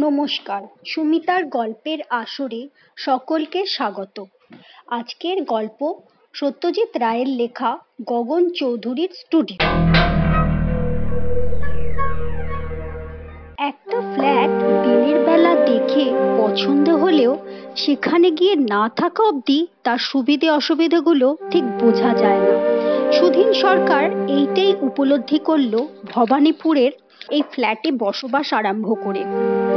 নমস্কার, সুমিতার গল্পের আসরে সকলকে স্বাগত। আজকের গল্প সত্যজিৎ রায়ের লেখা গগন চৌধুরীর স্টুডিও। একটা ফ্ল্যাট দিনের বেলা দেখে পছন্দ হলেও সেখানে গিয়ে না থাকা অবধি তার সুবিধে অসুবিধাগুলো ঠিক বোঝা যায় না। সুধীন সরকার এইটাই উপলব্ধি করলো ভবানীপুরের এই ফ্ল্যাটে বসবাস আরম্ভ করে।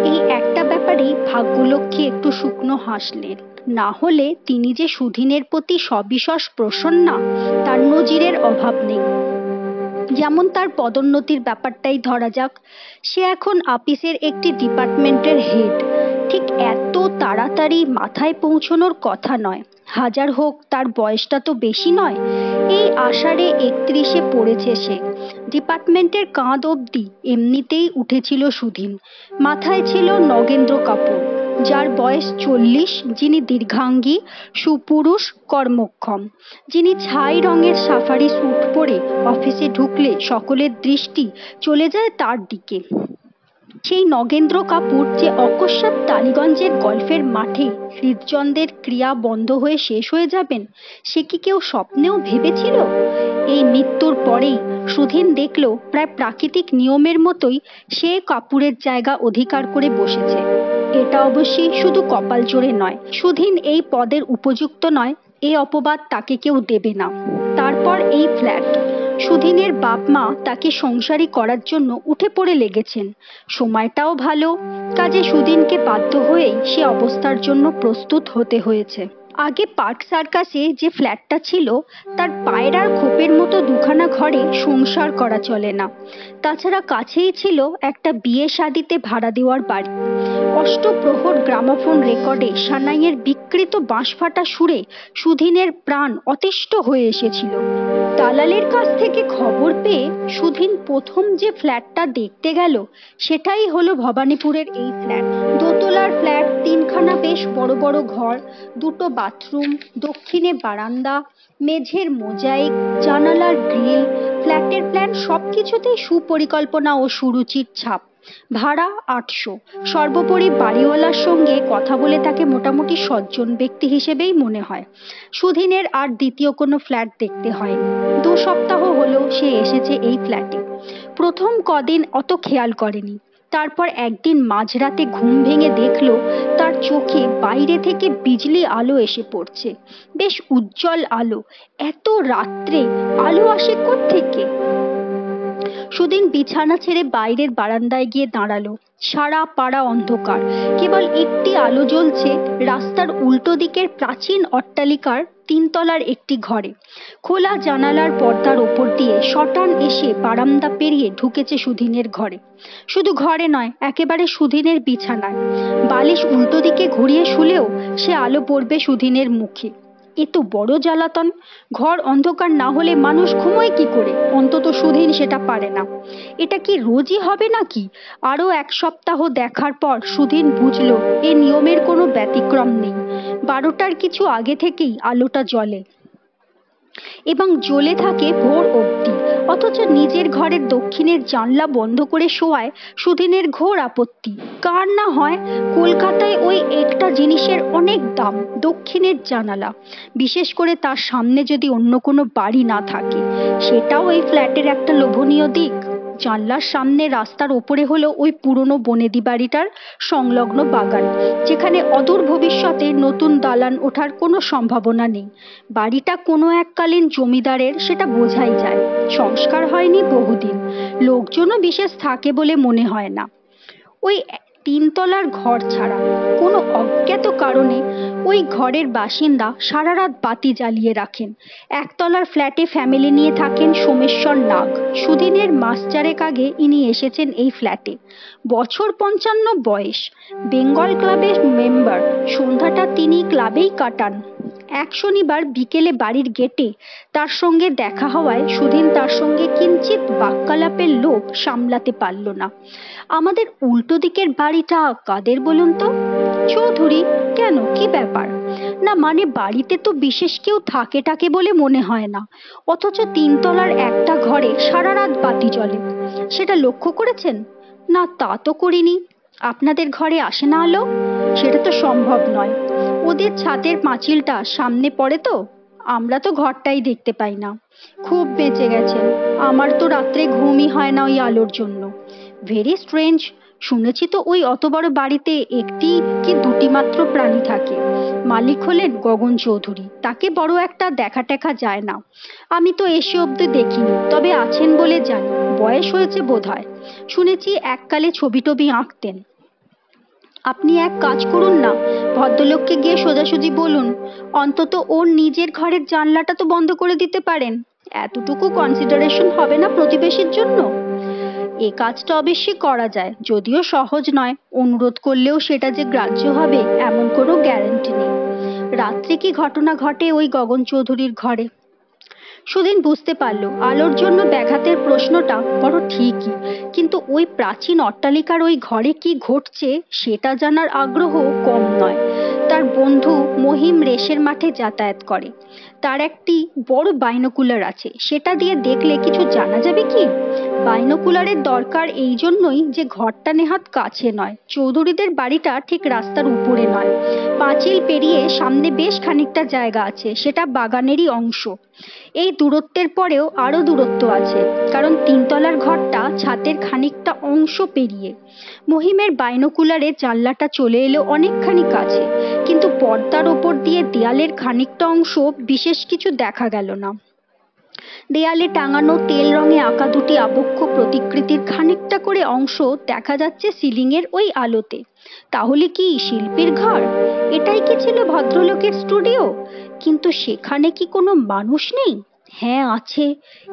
এই একটা ব্যাপারেই ভাগ্যলক্ষ্মী একটু শুকনো হাসলেন, না হলে তিনি যে সুধীনের প্রতি সবিশেষ প্রসন্না তার নজিরের অভাব নেই। যেমন তার পদোন্নতির ব্যাপারটাই ধরা যাক, সে এখন আপিসের একটি ডিপার্টমেন্টের হেড। ঠিক এত তাড়াতাড়ি মাথায় পৌঁছানোর কথা নয়, হাজার হোক তার বয়সটা তো বেশি নয়। এই আষাঢ়ে 31-এ পড়েছে সে। ডিপার্টমেন্টের কাঁধ অবধি এমনিতেই উঠেছিল সুধীন। মাথায় ছিল নগেন্দ্র কাপুর, যার বয়স 40, যিনি দীর্ঘাঙ্গী, সুপুরুষ, কর্মক্ষম, যিনি ছাই রঙের সাফারি স্যুট পরে অফিসে ঢুকলে সকলের দৃষ্টি চলে যায় তার দিকে। সেই নগেন্দ্র কাপুর যে অকস্মাৎ টালিগঞ্জের গল্ফের মাঠে হৃদযন্ত্রের ক্রিয়া বন্ধ হয়ে শেষ হয়ে যাবেন, সে কি কেউ স্বপ্নেও ভেবেছিল? এই মৃত্যুর পরেই সুধীন দেখল প্রায় প্রাকৃতিক নিয়মের মতোই সে কাপুরের জায়গা অধিকার করে বসেছে। এটা অবশ্যই শুধু কপাল জোরে নয়, সুধীন এই পদের উপযুক্ত নয় এ অপবাদ তাকে কেউ দেবে না। তারপর এই ফ্ল্যাট, সুধীনের বাপ মা তাকে সংসারী করার জন্য উঠে পড়ে লেগেছেন। সময়টাও ভালো, কাজে সুধীনকে বাধ্য হয়েই সে অবস্থার জন্য প্রস্তুত হতে হয়েছে। আগে পার্ক সার্কাসে যে ফ্ল্যাটটা ছিল তার পায়রার খোপের মতো দুখানা ঘরে সংসার করা চলে না। তাছাড়া কাছেই ছিল একটা বিয়ে শাদিতে ভাড়া দেওয়ার বাড়ি। অষ্টপ্রহর গ্রামোফোন রেকর্ডে সানাইয়ের বিকৃত বাঁশফাটা সুরে সুধীনের প্রাণ অতিষ্ঠ হয়ে এসেছিল। দালালের কাছ থেকে খবর পেয়ে সুধীন প্রথম যে ফ্ল্যাটটা দেখতে গেল সেটাই হলো ভবানীপুরের এই ফ্ল্যাট। দোতলার ফ্ল্যাট, 3খানা বেশ বড় বড় ঘর, 2টো বাথরুম, দক্ষিণে বারান্দা, মেঝের মোজাইক, জানালার গ্রিল, ফ্ল্যাটের প্ল্যান সবকিছুতেই সুপরিকল্পনা ও সুরুচির ছাপ। ভাড়া 800। সর্বোপরি বাড়িওয়ালার সঙ্গে কথা বলে তাকে মোটামুটি সজ্জন ব্যক্তি হিসেবেই মনে হয়। সুধীনের আর দ্বিতীয় কোনো ফ্ল্যাট দেখতে হয়নি। 2 সপ্তাহ হলো সে এসেছে এই ফ্ল্যাটে। প্রথম কদিন অত খেয়াল করেনি। তারপর একদিন মাঝরাতে ঘুম ভেঙে দেখলো তার চোখে বাইরে থেকে বিজলি আলো এসে পড়ছে, বেশ উজ্জ্বল আলো। এত রাত্রে আলো আসে কোত্থেকে? সুধীন বিছানা ছেড়ে বাইরের বারান্দায় গিয়ে দাঁড়ালো। সারা পাড়া অন্ধকার, কেবল একটি আলো জ্বলছে রাস্তার উল্টো দিকের প্রাচীন অট্টালিকার 3 তলার একটি ঘরে। খোলা জানালার পর্দার ওপর দিয়ে শটান এসে বারান্দা পেরিয়ে ঢুকেছে সুধীনের ঘরে। শুধু ঘরে নয়, একেবারে সুধীনের বিছানায়। বালিশ উল্টো দিকে ঘুরিয়ে শুলেও সে আলো পড়বে সুধীনের মুখে। এ তো বড় জ্বালাতন। ঘর অন্ধকার না হলে মানুষ ঘুমোয় কি করে? অন্তত সুধীন সেটা পারে না। এটা কি রোজই হবে নাকি? আরো 1 সপ্তাহ দেখার পর সুধীন বুঝলো এ নিয়মের কোনো ব্যতিক্রম নেই। 12টার কিছু আগে থেকেই আলোটা জ্বলে এবং জ্বলে থাকে ভোর অবধি। অথচ নিজের ঘরের দক্ষিণের জানলা বন্ধ করে শোয়ায় সুধীনের ঘোর আপত্তি। কার না হয়? কলকাতায় ওই একটা জিনিসের অনেক দাম, দক্ষিণের জানালা। বিশেষ করে তার সামনে যদি অন্য কোনো বাড়ি না থাকে, সেটাও এই ফ্ল্যাটের একটা লোভনীয় দিক। জানলার সামনে রাস্তার ওপরে হলো ওই পুরনো বনেদি বাড়িটার সংলগ্ন বাগান, যেখানে অদূর ভবিষ্যতে নতুন দালান ওঠার কোনো সম্ভাবনা নেই। বাড়িটা কোনো এককালীন জমিদারের, সেটা বোঝাই যায়। সংস্কার হয়নি বহুদিন, লোকজনও বিশেষ থাকে বলে মনে হয় না। ওই 3 তলার ঘর ছাড়া কোনো অজ্ঞাত কারণে ওই ঘরের বাসিন্দা সারা রাত বাতি জ্বালিয়ে রাখেন। 1 তলার ফ্ল্যাটে ফ্যামিলি নিয়ে থাকেন সোমেশ্বর নাগ। সুধীনের মাস 4 আগে ইনি এসেছেন এই ফ্ল্যাটে। বছর 55 বয়স, বেঙ্গল ক্লাবের মেম্বার। সন্ধ্যাটা তিনি ক্লাবেই কাটান। এক শনিবার বিকেলে বাড়ির গেটে তার সঙ্গে দেখা হওয়ায় সুধীন তার সঙ্গে কিঞ্চিত বাক্যালাপের লোভ সামলাতে পারল না। আমাদের উল্টো দিকের বাড়িটা কাদের বলুন তো? চৌধুরী। কেন, কি ব্যাপার? না মানে বাড়িতে তো বিশেষ কেউ থাকে বলে মনে হয় না, অথচ 3 তলার একটা ঘরে সারা রাত বাতি জ্বলে। সেটা লক্ষ্য করেছেন? না, তা তো করিনি। আপনাদের ঘরে আসে না আলো? সেটা তো সম্ভব নয়। ওদের ছাদের পাঁচিলটা সামনে পড়ে তো, আমরা তো ঘরটাই দেখতে পাই না। খুব বেঁচে গেছেন। আমার তো রাত্রে ঘুমই হয় না ওই আলোর জন্য। Very strange. শুনেছি তো ওই অত বড় বাড়িতে একটি কি দুটি মাত্র প্রাণী থাকে। মালিক হলেন গগন চৌধুরী, তাকে বড় একটা দেখা টেকা যায় না। আমি তো এসে অব্দি দেখিনি, তবে আছেন বলে জানি। বয়স হয়েছে বোধহয়। শুনেছি এককালে ছবি টবি আঁকতেন। আপনি এক কাজ করুন না, ভদ্রলোককে গিয়ে সোজাসুজি বলুন, অন্তত ওর নিজের ঘরের জানলাটা তো বন্ধ করে দিতে পারেন। এতটুকু কনসিডারেশন হবে না প্রতিবেশীর জন্য? এ কাজটা অবশ্যই করা যায়, যদিও সহজ নয়। অনুরোধ করলেও সেটা যে গ্রাহ্য হবে এমন কোনো গ্যারান্টি নেই। রাত্রে কি ঘটনা ঘটে ওই গগন চৌধুরীর ঘরে? সুদিন বুঝতে পারল আলোর জন্য ব্যাঘাতের প্রশ্নটা বড় ঠিকই, কিন্তু ওই প্রাচীন অট্টালিকার ওই ঘরে কি ঘটছে সেটা জানার আগ্রহ কম নয়। তার বন্ধু মহিম রেসের মাঠে যাতায়াত করে। তার একটি বড় বাইনোকুলার আছে, সেটা দিয়ে দেখলে কিছু জানা যাবে কি? বাইনোকুলারের দরকার এই জন্যই যে ঘরটা নেহাত কাছে নয়, চৌধুরীদের বাড়িটা ঠিক রাস্তার উপরে নয়। পাঁচিল পেরিয়ে সামনে বেশ খানিকটা জায়গা আছে, সেটা বাগানেরই অংশ। এই দূরত্বের পরেও আরো দূরত্ব আছে, কারণ তিনতলার ঘরটা ছাদের খানিকটা অংশ পেরিয়ে। মহিমের বাইনোকুলারে জানলাটা চলে এলো অনেকখানি কাছে, কিন্তু পর্দার ওপর দিয়ে দেয়ালের খানিকটা অংশ বিশেষ কিছু দেখা গেল না। দেয়ালে টাঙানো তেল রঙে আঁকা দুটি আবক্ষ প্রতিকৃতির খানিকটা করে অংশ দেখা যাচ্ছে সিলিং এর ওই আলোতে। তাহলে কি শিল্পীর ঘর? এটাই কি ছিল ভদ্রলোকের স্টুডিও? কিন্তু সেখানে কি কোনো মানুষ নেই? হ্যাঁ আছে।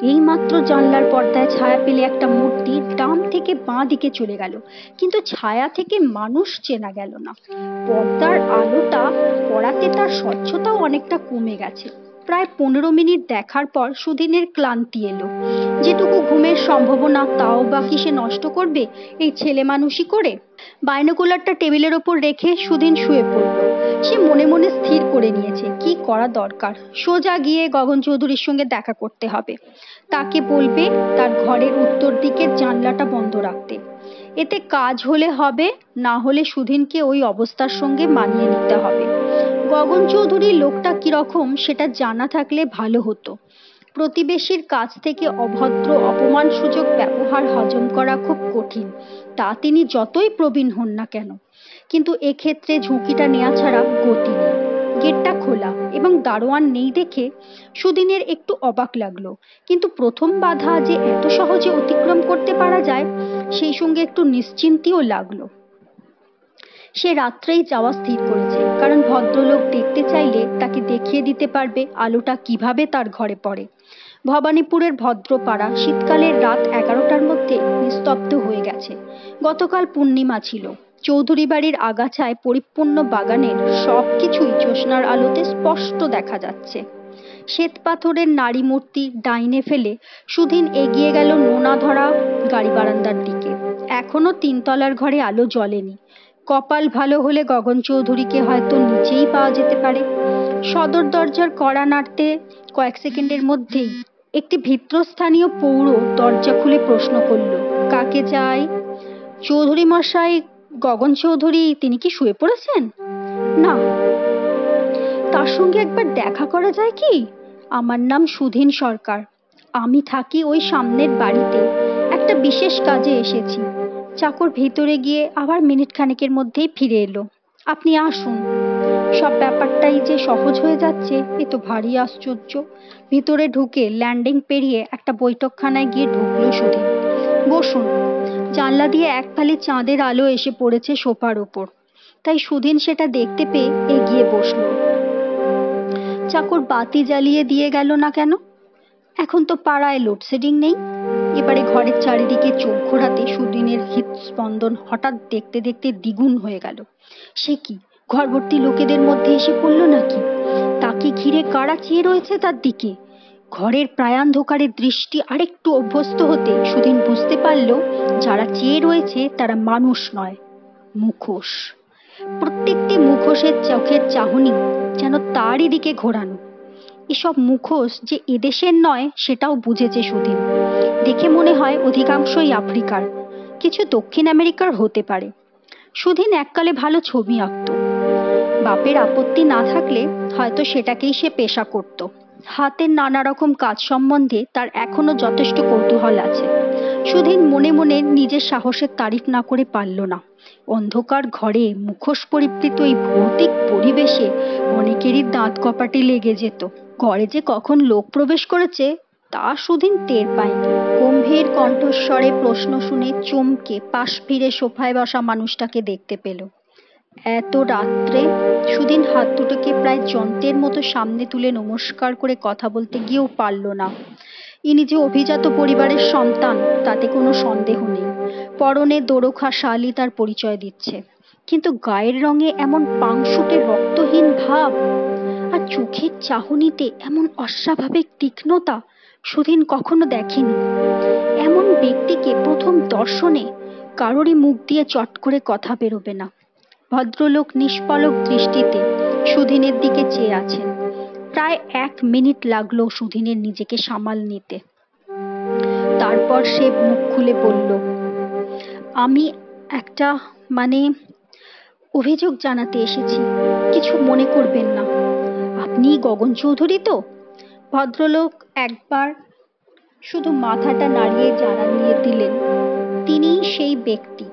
এই মাত্র জানলার পর্দায় ছায়া পেলে একটা মূর্তি ডান থেকে বাঁ দিকে চলে গেল, কিন্তু ছায়া থেকে মানুষ চেনা গেল না। পর্দার আলোটা পড়াতে তার স্বচ্ছতাও অনেকটা কমে গেছে। প্রায় 15 মিনিট দেখার পর সুদিনের ক্লান্তি এলো। যেটুকু ঘুমের সম্ভাবনা তাও বা কি সে নষ্ট করবে এই ছেলে মানুষই করে? বাইনোকুলারটা টেবিলের ওপর রেখে সুদিন শুয়ে পড়ল। সে মনে মনে স্থির করে নিয়েছে কি করা দরকার। সোজা গিয়ে গগন চৌধুরীর সঙ্গে দেখা করতে হবে। তাকে বলবে তার ঘরের উত্তর দিকের জানলাটা বন্ধ রাখতে। এতে কাজ হলে হবে, না হলে সুধীনকে ওই অবস্থার সঙ্গে মানিয়ে নিতে হবে। গগন চৌধুরী লোকটা কিরকম সেটা জানা থাকলে ভালো হতো। প্রতিবেশীর কাছ থেকে অভদ্র অপমানসূচক ব্যবহার হজম করা খুব কঠিন, তা তিনি যতই প্রবীণ হন না কেন। কিন্তু এক্ষেত্রে ঝুঁকিটা নেওয়া ছাড়া গতি নেই। গেটটা খোলা এবং দারোয়ান নেই দেখে সুদিনের একটু অবাক লাগলো, কিন্তু প্রথম বাধা যে এত সহজে অতিক্রম করতে পারা যায় সেই সঙ্গে একটু নিশ্চিন্তিও লাগলো। সে রাত্রেই যাওয়া স্থির করেছে, কারণ ভদ্রলোক দেখতে চাইলে তাকে দেখিয়ে দিতে পারবে আলোটা কিভাবে তার ঘরে পড়ে। ভবানীপুরের ভদ্রপাড়া শীতকালের রাত 11টার মধ্যে নিস্তব্ধ হয়ে গেছে। গতকাল পূর্ণিমা ছিল। চৌধুরী বাড়ির আগাছায় পরিপূর্ণ বাগানের সবকিছুই জ্যোৎস্নার আলোতে স্পষ্ট দেখা যাচ্ছে। শ্বেত পাথরের নারী মূর্তি ডাইনে ফেলে সুধীন এগিয়ে গেল নোনা ধরা গাড়ি বারান্দার দিকে। এখনো তিনতলার ঘরে আলো জ্বলেনি। কপাল ভালো হলে গগন চৌধুরীকে হয়তো নিচেই পাওয়া যেতে পারে। সদর দরজার কড়া নাড়তে কয়েক সেকেন্ডের মধ্যেই একটি ভিতরস্থানীয় পৌর দরজা খুলে প্রশ্ন করল, কাকে চাই? চৌধুরী মশাই, গগন চৌধুরী, তিনি কি শুয়ে পড়েছেন? না। তার সঙ্গে একবার দেখা করা যায় কি? আমার নাম সুধীন সরকার। আমি থাকি ওই সামনের বাড়িতে। একটা বিশেষ কাজে এসেছি। চাকর ভেতরে গিয়ে আবার মিনিট খানেকের মধ্যেই ফিরে এলো। আপনি আসুন। সব ব্যাপারটাই যে সহজ হয়ে যাচ্ছে এ তো ভারী আশ্চর্য। ভিতরে ঢুকে ল্যান্ডিং পেরিয়ে একটা বৈঠকখানায় গিয়ে ঢুকলো সুধীন। বসুন। জানলা দিয়ে এক ফালি চাঁদের আলো এসে পড়েছে সোফার ওপর, তাই সুধীন সেটা দেখতে পেয়ে এগিয়ে বসলো। চাকর বাতি জ্বালিয়ে দিয়ে গেল না কেন? এখন তো পাড়ায় লোডশেডিং নেই। এবারে ঘরের চারিদিকে চোখ ঘোরাতে সুদিনের হৃদস্পন্দন হঠাৎ দেখতে দেখতে দ্বিগুণ হয়ে গেল। সে কি ঘরভর্তি লোকেদের মধ্যে এসে পড়ল নাকি? তাকে ঘিরে কারা চেয়ে রয়েছে তার দিকে? ঘরের প্রায়ান্ধকারের দৃষ্টি আরেকটু অভ্যস্ত হতে সুদিন বুঝতে পারল যারা চেয়ে রয়েছে তারা মানুষ নয়, মুখোশ। প্রত্যেকটি মুখোশের চোখের চাহনি যেন তারই দিকে ঘোরানো। এসব মুখোশ যে এদেশের নয় সেটাও বুঝেছে সুদিন। দেখে মনে হয় অধিকাংশই আফ্রিকার, কিছু দক্ষিণ আমেরিকার হতে পারে। সুধীন এককালে ভালো ছবি আঁকতো। বাপের আপত্তি না থাকলে হয়তো সেটাকেই সে পেশা করত। হাতের নানা রকম কাজ সম্বন্ধে তার এখনো যথেষ্ট কৌতূহল আছে। সুধীন মনে মনে নিজের সাহসের তারিফ না করে পারল না। অন্ধকার ঘরে মুখোশ পরিবৃত এই ভৌতিক পরিবেশে অনেকেরই দাঁত কপাটে লেগে যেত। ঘরে যে কখন লোক প্রবেশ করেছে তা সুধীন টের পায়নি। গম্ভীর কণ্ঠস্বরে প্রশ্ন শুনে চমকে পাশ ফিরে সোফায় বসা মানুষটাকে দেখতে পেল। এত রাত্রে! সুধীন হাত দুটোকে প্রায় যন্ত্রের মতো সামনে তুলে নমস্কার করে কথা বলতে গিয়েও পারল না। ইনি যে অভিজাত পরিবারের সন্তান তাতে কোনো সন্দেহ নেই। পরনে দোরখা শালই তার পরিচয় দিচ্ছে, কিন্তু গায়ের রঙে এমন পাংশুটে রক্তহীন ভাব আর চোখের চাহনিতে এমন অস্বাভাবিক তীক্ষ্ণতা সুধীন কখনো দেখেনি। এমন ব্যক্তিকে প্রথম দর্শনে কারোরই মুখ দিয়ে চট করে কথা বেরোবে না। ভদ্রলোক নিষ্পলক দৃষ্টিতে সুধীনের দিকে চেয়ে আছেন। প্রায় 1 মিনিট লাগলো সুধীনের নিজেকে সামাল নিতে। তারপর সে মুখ খুলে বলল, আমি একটা অভিযোগ জানাতে এসেছি, কিছু মনে করবেন না। আপনি গগন চৌধুরী তো? ভদ্রলোক একবার শুধু মাথাটা নাড়িয়ে জানিয়ে দিলেন তিনি সেই ব্যক্তি।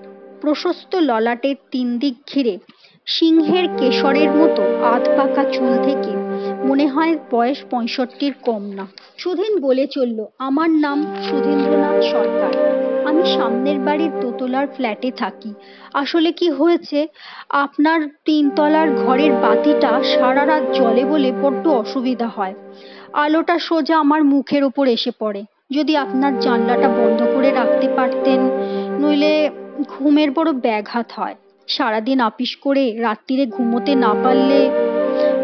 প্রশস্ত ললাটের 3 দিক ঘিরে সিংহের কেশরের মতো আধ পাকা চুল থেকে মনে হয় বয়স 65-র কম না। সুধীন বলে চলল, আমার নাম সুধীন্দ্রনাথ সরকার। আমি সামনের বাড়ির দোতলার ফ্ল্যাটে থাকি। আসলে কি হয়েছে, আপনার 3 তলার ঘরের বাতিটা সারা রাত জ্বলে বলে বড্ড অসুবিধা হয়। আলোটা সোজা আমার মুখের ওপর এসে পড়ে। যদি আপনার জানলাটা বন্ধ করে রাখতে পারতেন, নইলে ঘুমের বড় ব্যাঘাত হয়। সারাদিন আপিস করে রাত্রিরে ঘুমোতে না পারলে।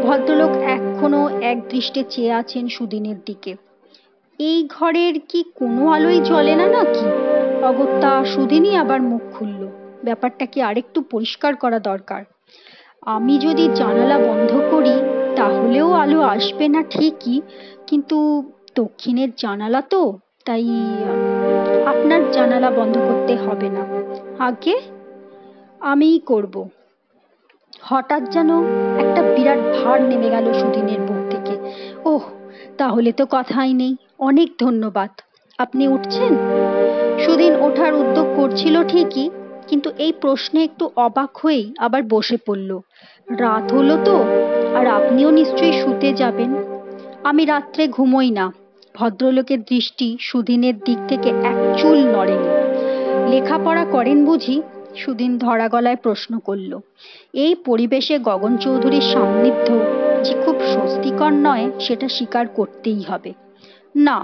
ভদ্রলোক এখনো এক দৃষ্টে চেয়ে আছেন সুধীনের দিকে। এই ঘরের কি কোনো আলোই জ্বলে না নাকি? অগত্যা সুধীনই আবার মুখ খুলল, ব্যাপারটা কি আরেকটু পরিষ্কার করা দরকার। আমি যদি জানালা বন্ধ করি তাহলেও আলো আসবে না ঠিকই, কিন্তু দক্ষিণের জানালা তো, তাই আপনার জানালা বন্ধ করতে হবে না। আগে আমিই করব। হঠাৎ যেন একটা বিরাট ভার নেমে গেল সুধীনের বুক থেকে। ওহ, তাহলে তো কথাই নেই। অনেক ধন্যবাদ। আপনি উঠছেন? সুধীন ওঠার উদ্যোগ করছিল ঠিকই, কিন্তু এই প্রশ্নে একটু অবাক হয়েই আবার বসে পড়ল। রাত হলো তো, আর আপনিও নিশ্চয়ই শুতে যাবেন। আমি রাত্রে ঘুমোই না। ভদ্রলোকের দৃষ্টি সুধীনের দিক থেকে এক চুল নড়েনি। লেখাপড়া করেন বুঝি? সুধীন ধরা গলায় প্রশ্ন করল। এই পরিবেশে গগন চৌধুরীর সান্নিধ্য যে খুব স্বস্তিকর নয় সেটা স্বীকার করতেই হবে। না,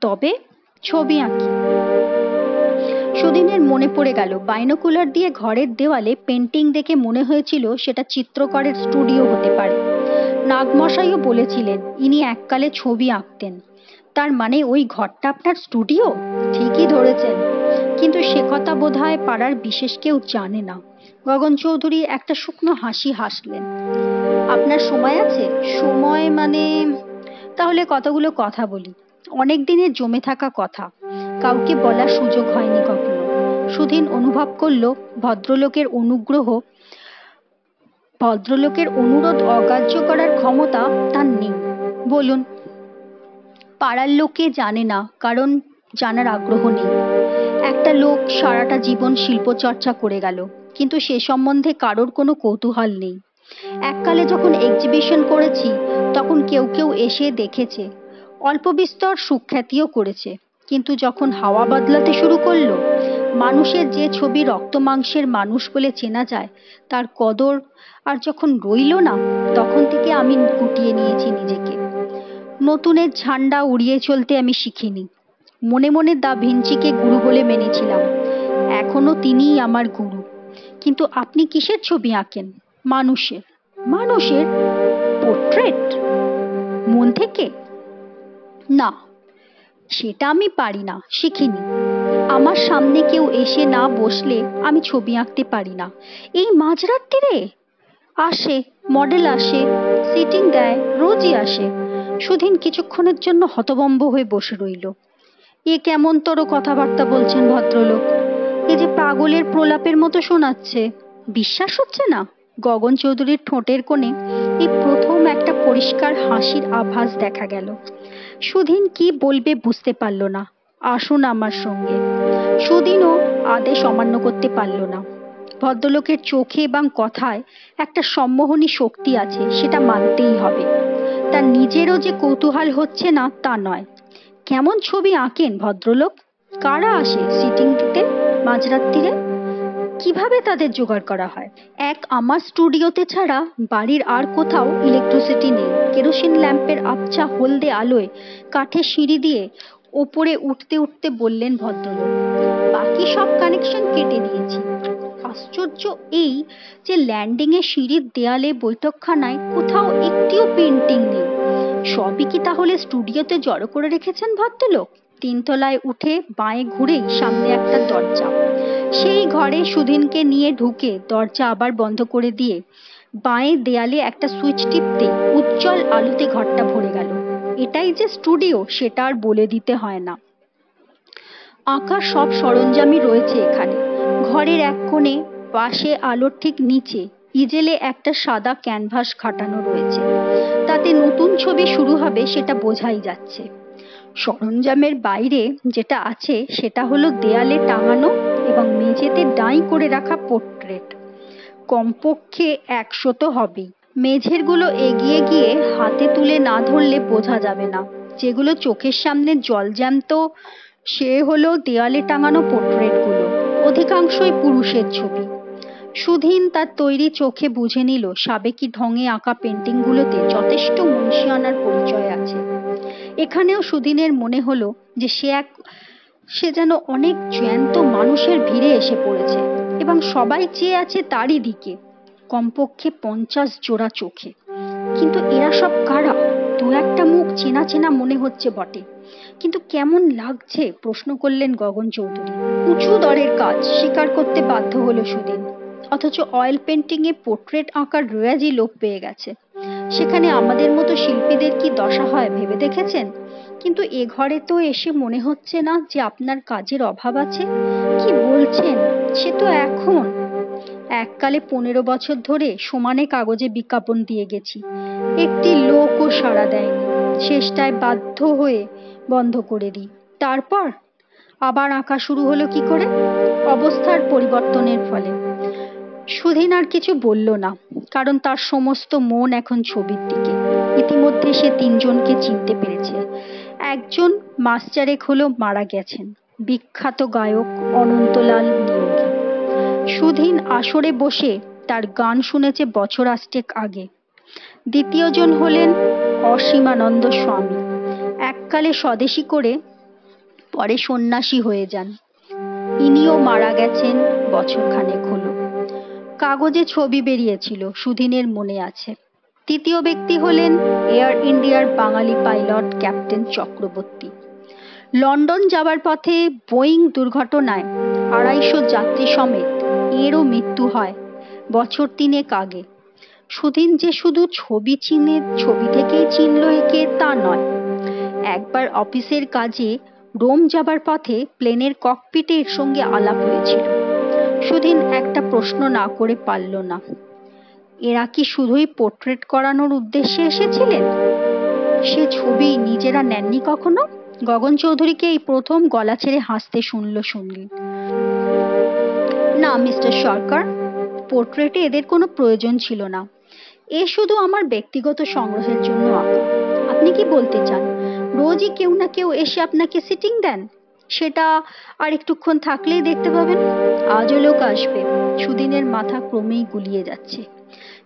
তবে ছবি আঁকি। সুধীনের মনে পড়ে গেল বাইনোকুলার দিয়ে ঘরের দেওয়ালে পেন্টিং দেখে মনে হয়েছিল সেটা চিত্রকরের স্টুডিও হতে পারে। নাগমশাইও বলেছিলেন ইনি এককালে ছবি আঁকতেন। তার মানে ওই ঘরটা আপনার স্টুডিও? ঠিকই ধরেছেন, কিন্তু সে কথা বোধহয় পাড়ার বিশেষ কেউ জানে না। গগন চৌধুরী একটা শুকনো হাসি হাসলেন। আপনার সময় আছে? সময় তাহলে কতগুলো কথা বলি। অনেক দিনের জমে থাকা কথা, কাউকে বলার সুযোগ হয়নি কখনো। সুধীন অনুভব করল ভদ্রলোকের অনুরোধ অগ্রাহ্য করার ক্ষমতা তার নেই। বলুন। পাড়ার লোকে জানে না, কারণ জানার আগ্রহ নেই। একটা লোক সারাটা জীবন শিল্প চর্চা করে গেল, কিন্তু সে সম্বন্ধে কারোর কোনো কৌতূহল নেই। এককালে যখন এক্সিবিশন করেছি তখন কেউ কেউ এসে দেখেছে, অল্প বিস্তর সুখ্যাতিও করেছে, কিন্তু যখন হাওয়া বদলাতে শুরু করলো, মানুষের যে ছবি রক্ত মাংসের মানুষ বলে চেনা যায় তার কদর আর যখন রইল না, তখন থেকে আমি গুটিয়ে নিয়েছি নিজেকে। নতুনের ঝান্ডা উড়িয়ে চলতে আমি শিখিনি। মনে মনে দা ভিঞ্চিকে গুরু বলে মেনেছিলাম, এখনো তিনিই আমার গুরু। কিন্তু আপনি কিসের ছবি আঁকেন? মানুষের। মানুষের পোর্ট্রেট? মন থেকে? না, সেটা আমি পারি না, শিখিনি। আমার সামনে কেউ এসে না বসলে আমি ছবি আঁকতে পারি না। এই মাঝরাত্রিরে আসে মডেল, আসে সিটিং দেয়, রোজই আসে। সুধীন কিছুক্ষণের জন্য হতভম্ব হয়ে বসে রইল। এ কেমন তোর কথাবার্তা বলছেন ভদ্রলোক? এ যে পাগলের প্রলাপের মতো শোনাচ্ছে। বিশ্বাস হচ্ছে না? গগন চৌধুরীর ঠোঁটের কোণে এই প্রথম একটা পরিষ্কার হাসির আভাস দেখা গেল। সুধীন কি বলবে বুঝতে পারল না। আসুন আমার সঙ্গে। সুধীনও আদেশ অমান্য করতে পারল না। ভদ্রলোকের চোখে এবং কথায় একটা সম্মোহনী শক্তি আছে, সেটা মানতেই হবে। তার নিজেরও যে কৌতূহল হচ্ছে না তা নয়। কেমন ছবি আঁকেন ভদ্রলোক? কারা আসে সিটিং দিতে মাঝরাত্রিরে? কিভাবে তাদের জোগাড় করা হয়? আমার স্টুডিওতে ছাড়া বাড়ির আর কোথাও ইলেকট্রিসিটি নেই। কেরোসিন ল্যাম্পের আবছা হলদে আলোয় কাঠের সিঁড়ি দিয়ে ওপরে উঠতে উঠতে বললেন ভদ্রলোক। বাকি সব কানেকশন কেটে দিয়েছি। আশ্চর্য এই যে ল্যান্ডিং এ সিঁড়ির দেয়ালে বৈঠকখানায় কোথাও একটিও পেন্টিং নেই। সবই কি তাহলে স্টুডিওতে জড়ো করে রেখেছেন ভদ্রলোক? তিনতলায় উঠে বাঁয়ে ঘুরেই সামনে একটা দরজা। সেই ঘরে সুধীনকে নিয়ে ঢুকে দরজা আবার বন্ধ করে দিয়ে বাঁয়ে দেয়ালে একটা সুইচ টিপতে উজ্জ্বল আলোতে ঘরটা ভরে গেল। এটাই যে স্টুডিও সেটা আর বলে দিতে হয় না। আঁকার সব সরঞ্জামই রয়েছে এখানে। ঘরের এক কোণে পাশে আলোর ঠিক নিচে ইজেলে একটা সাদা ক্যানভাস খাটানো রয়েছে। তাতে নতুন ছবি শুরু হবে সেটা বোঝাই যাচ্ছে। সরঞ্জামের বাইরে যেটা আছে সেটা হলো দেয়ালে টাঙানো এবং মেঝেতে ডাই করে রাখা পোর্ট্রেট। কমপক্ষে 100 তো হবেই। মেঝের গুলো এগিয়ে গিয়ে হাতে তুলে না ধরলে বোঝা যাবে না। যেগুলো চোখের সামনে জলজ্যান্ত সে হলো দেয়ালে টাঙানো পোর্ট্রেট গুলো, অধিকাংশই পুরুষের ছবি। সুধীন তার তৈরি চোখে বুঝে নিল সাবেকি ঢঙে আঁকা পেন্টিং গুলোতে যথেষ্ট মুন্সিয়ানার পরিচয় আছে। এখানেও সুধীনের মনে হলো যে সে যেন অনেক জ্যান্ত মানুষের ভিড়ে এসে পড়েছে এবং সবাই চেয়ে আছে তারই দিকে, কমপক্ষে 50 জোড়া চোখে। কিন্তু এরা সব কারা? দু একটা মুখ চেনা চেনা মনে হচ্ছে বটে, কিন্তু কেমন লাগছে? প্রশ্ন করলেন গগন চৌধুরী। উঁচু দরের কাজ, স্বীকার করতে বাধ্য হলো সুধীন। অথচ অয়েল পেন্টিং এ পোর্ট্রেট আঁকার রেওয়াজই লোপ পেয়ে গেছে। সেখানে আমাদের মতো শিল্পীদের কি দশা হয় ভেবে দেখেছেন? কিন্তু এ ঘরে তো এসে মনে হচ্ছে না যে আপনার কাজের অভাব আছে। কি বলছেন? সে তো এখন এককালে 15 বছর ধরে সমানে কাগজে বিজ্ঞাপন দিয়ে গেছি, একটি লোকও সাড়া দেয়নি। শেষটায় বাধ্য হয়ে বন্ধ করে দিই। তারপর আবার আঁকা শুরু হলো কি করে? অবস্থার পরিবর্তনের ফলে। সুধীন আর কিছু বলল না, কারণ তার সমস্ত মন এখন ছবির দিকে। ইতিমধ্যে সে 3 জনকে চিনতে পেরেছে। একজন মাস 4 হলো মারা গেছেন, বিখ্যাত গায়ক অনন্তলাল নিয়োগী। সুধীন আসরে বসে তার গান শুনেছে বছর 8 আগে। দ্বিতীয়জন হলেন অসীমানন্দ স্বামী, এককালে স্বদেশী করে পরে সন্ন্যাসী হয়ে যান। ইনিও মারা গেছেন বছরখানেক হলো। কাগজে ছবি বেরিয়েছিল, সুধীনের মনে আছে। তৃতীয় ব্যক্তি হলেন এয়ার ইন্ডিয়ার বাঙালি পাইলট ক্যাপ্টেন চক্রবর্তী। লন্ডন যাবার পথে বোয়িং দুর্ঘটনায় 250 যাত্রী সমেত এরও মৃত্যু হয় বছর 3 আগে। সুধীন যে শুধু ছবি থেকেই চিনল একে তা নয়। একবার অফিসের কাজে রোম যাবার পথে প্লেনের ককপিটের সঙ্গে আলাপ হয়েছিল। সুধীন একটা প্রশ্ন না করে পারল না। এরা কি শুধুই পোর্ট্রেট করানোর উদ্দেশ্যে এসেছিলেন? সে ছবি নিজেরা নেননি কখনো? গগন চৌধুরীকে এই প্রথম গলা ছেড়ে হাসতে শুনল সুনীল। না মিস্টার সরকার, পোর্ট্রেটে এদের কোনো প্রয়োজন ছিল না। এ শুধু আমার ব্যক্তিগত সংগ্রহের জন্য আঁকা। আপনি কি বলতে চান রোজই কেউ না কেউ এসে আপনাকে সিটিং দেন? সেটা আর একটুক্ষণ থাকলেই দেখতে পাবেন। আজও লোক আসবে। সুদিনের মাথা ক্রমেই গুলিয়ে যাচ্ছে।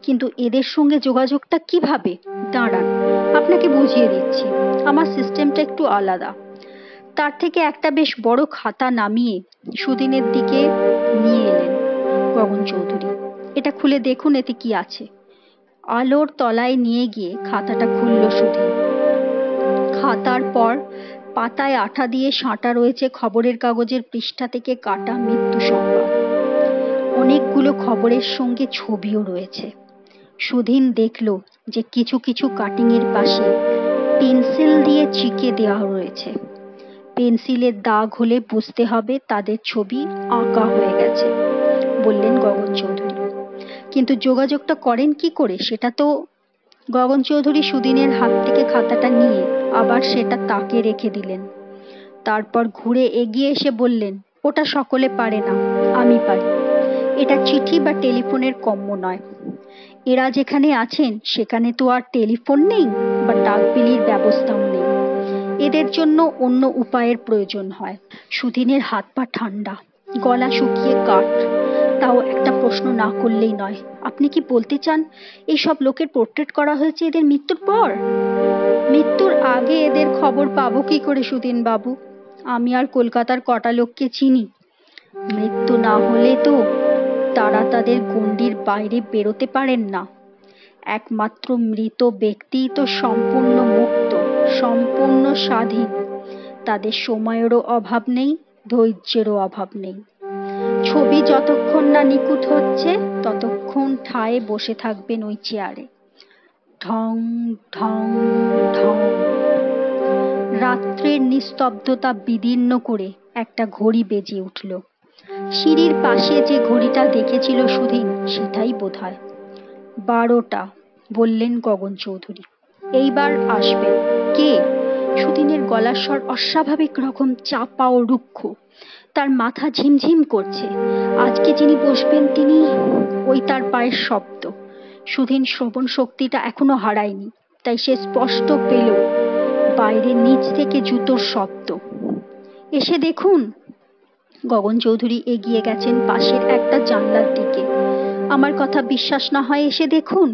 কিন্তু এদের সঙ্গে যোগাযোগটা কিভাবে? দাঁড়ান, আপনাকে বুঝিয়ে দিচ্ছি। আমার সিস্টেমটা একটু আলাদা। তার থেকে একটা বেশ বড় খাতা নামিয়ে সুদিনের দিকে নিয়ে এলেন গগন চৌধুরী। এটা খুলে দেখুন, এতে কি আছে। আলোর তলায় নিয়ে গিয়ে খাতাটা খুলল সুধীর। খাতার পর পাতায় আঠা দিয়ে সাঁটা রয়েছে খবরের কাগজের পৃষ্ঠা থেকে কাটা মৃত্যু সংবাদ। অনেকগুলো খবরের সঙ্গে ছবিও রয়েছে। সুধীন দেখল যে কিছু কিছু কাটিং এর পাশে পেন্সিল দিয়ে চিকে দেওয়া রয়েছে। পেন্সিলের দাগ হলে বুঝতে হবে তাদের ছবি আঁকা হয়ে গেছে, বললেন গগন চৌধুরী। কিন্তু যোগাযোগটা করেন কি করে সেটা তো। গগন চৌধুরী সুদিনের হাত থেকে খাতাটা নিয়ে আবার সেটা তাকে রেখে দিলেন। তারপর ঘুরে এগিয়ে এসে বললেন, ওটা সকলে পারে না, আমি পারি। এটা চিঠি বা টেলিফোনের কম্য নয়। এরা যেখানে আছেন সেখানে তো আর টেলিফোন নেই বা ডাকবিলির ব্যবস্থাও নেই। এদের জন্য অন্য উপায়ের প্রয়োজন হয়। সুদিনের হাত পা ঠান্ডা, গলা শুকিয়ে কাঠ। তাও একটা প্রশ্ন না করলেই নয়, আপনি কি বলতে চান এইসব লোকের পোর্ট্রেট করা হয়েছে এদের মৃত্যুর পর? মৃত্যুর আগে এদের খবর পাবো কি করে সুদিন বাবু? আমি আর কলকাতার কটা লোককে চিনি। মৃত্যু না হলে তো তারা তাদের গণ্ডির বাইরে বেরোতে পারেন না। একমাত্র মৃত ব্যক্তিই তো সম্পূর্ণ মুক্ত, সম্পূর্ণ স্বাধীন। তাদের সময়েরও অভাব নেই, ধৈর্যেরও অভাব নেই। ছবি যতক্ষণ না নিখুঁত হচ্ছে ততক্ষণ ঠায়ে বসে থাকবেন ওই চেয়ারে। ঢং ঢং ঢং। রাত্রের নিস্তব্ধতা বিদীর্ণ করে একটা ঘড়ি বেজে উঠল। সিঁড়ির পাশে যে ঘড়িটা দেখেছিল সুধীন সেটাই বোধহয়। 12টা, বললেন গগন চৌধুরী। এইবার আসবেন। কে? সুদিনের গলার স্বর অস্বাভাবিক রকম চাপা ও রুক্ষ। তার মাথা ঝিমঝিম করছে। আজকে যিনি বসবেন তিনি। ওই তার পায়ের শব্দ। সুধীন শ্রবণ শক্তিটা এখনো হারায়নি, তাই সে স্পষ্ট পেল বাইরে নিচ থেকে জুতোর শব্দ। এসে দেখুন। গগন চৌধুরী এগিয়ে গেছেন পাশের একটা জানলার দিকে। আমার কথা বিশ্বাস না হয় এসে দেখুন।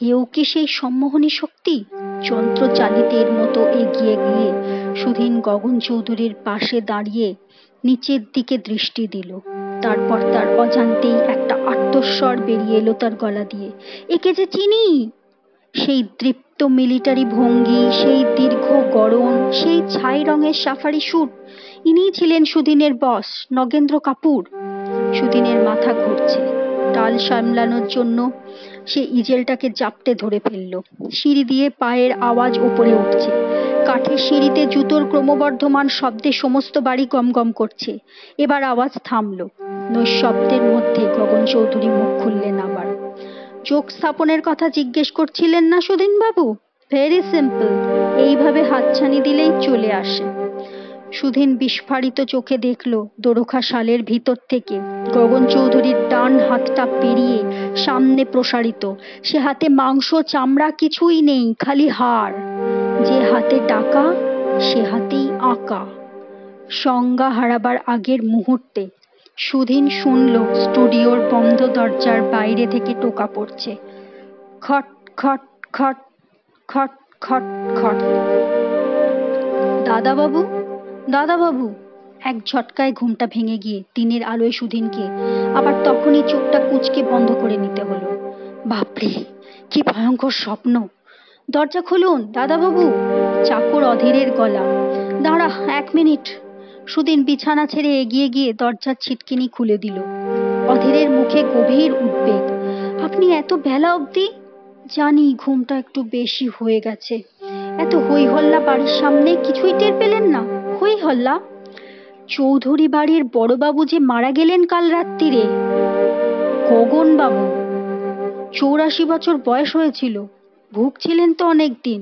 এও কি সেই সম্মোহনী শক্তি? যন্ত্র চালিতের মতো এগিয়ে গিয়ে সুধীন গগন চৌধুরীর পাশে দাঁড়িয়ে নিচের দিকে দৃষ্টি দিল। তারপর তার অজান্তেই একটা আর্তস্বর বেরিয়ে এলো তার গলা দিয়ে, একে যে চিনি। সেই দৃপ্ত মিলিটারি ভঙ্গি, সেই দীর্ঘ গড়ন, সেই ছাই রঙের সাফারি স্যুট। ইনিই ছিলেন সুধীনের বস, নগেন্দ্র কাপুর। সুধীনের মাথা ঘুরছে। টাল সামলানোর জন্য সে ইজেলটাকে জাপটে ধরে ফেলল। সিঁড়ি দিয়ে পায়ের আওয়াজ ওপরে উঠছে। কাঠের সিঁড়িতে জুতোর ক্রমবর্ধমান শব্দে সমস্ত বাড়ি গমগম করছে। এবার আওয়াজ থামল। নৈঃশব্দের মধ্যে গগন চৌধুরী মুখ খুললেন আবার। যোগ স্থাপনের কথা জিজ্ঞেস করছিলেন না সুধীন বাবু? ভেরি সিম্পল, এইভাবে হাতছানি দিলেই চলে আসে। সুধীন বিস্ফারিত চোখে দেখল দোরখা শালের ভিতর থেকে গগন চৌধুরীর ডান হাতটা পেরিয়ে সামনে প্রসারিত। সে হাতে মাংস চামড়া কিছুই নেই, খালি হাড়। যে হাতে টাকা সে হাতেই আঁকা। সংজ্ঞা হারাবার আগের মুহূর্তে সুধীন শুনল স্টুডিওর বন্ধ দরজার বাইরে থেকে টোকা পড়ছে। খট খট খট খট খট খট। দাদাবাবু, দাদাবাবু। এক ঝটকায় ঘুমটা ভেঙে গিয়ে দিনের আলোয় সুধীনকে আবার তখনই চোখটা কুঁচকে বন্ধ করে নিতে হলো। বাপরে, কি ভয়ঙ্কর স্বপ্ন! দরজা খুলুন দাদাবাবু। চাকর অধীরের গলা। দাঁড়া 1 মিনিট। সুদিন বিছানা ছেড়ে এগিয়ে গিয়ে দরজার ছিটকিনি খুলে দিল। অধীরের মুখে গভীর উদ্বেগ। আপনি এত বেলা অবধি? জানি ঘুমটা একটু বেশি হয়ে গেছে। এত হই হল্লা বাড়ির সামনে, কিছুই টের পেলেন না? হই হল্লা? চৌধুরী বাড়ির বড়বাবু যে মারা গেলেন কাল রাত্রিরে। গগন বাবু। 84 বছর বয়স হয়েছিল। ভুগছিলেন তো অনেক দিন।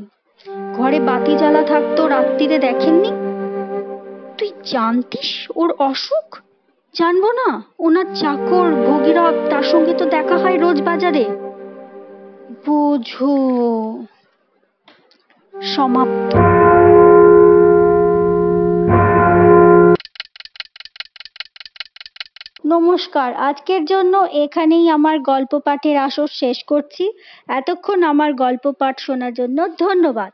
ঘরে বাতি জ্বালা থাকতো, রাত্রিরে দেখেননি? তুই জানতিস ওর অসুখ? জানবো না? ওনার চাকর ভগীরথ, তার সঙ্গে তো দেখা হয় রোজ বাজারে। বোঝো। সমাপ্ত। নমস্কার, আজকের জন্য এখানেই আমার গল্প পাঠের আসর শেষ করছি। এতক্ষণ আমার গল্প পাঠ শোনার জন্য ধন্যবাদ।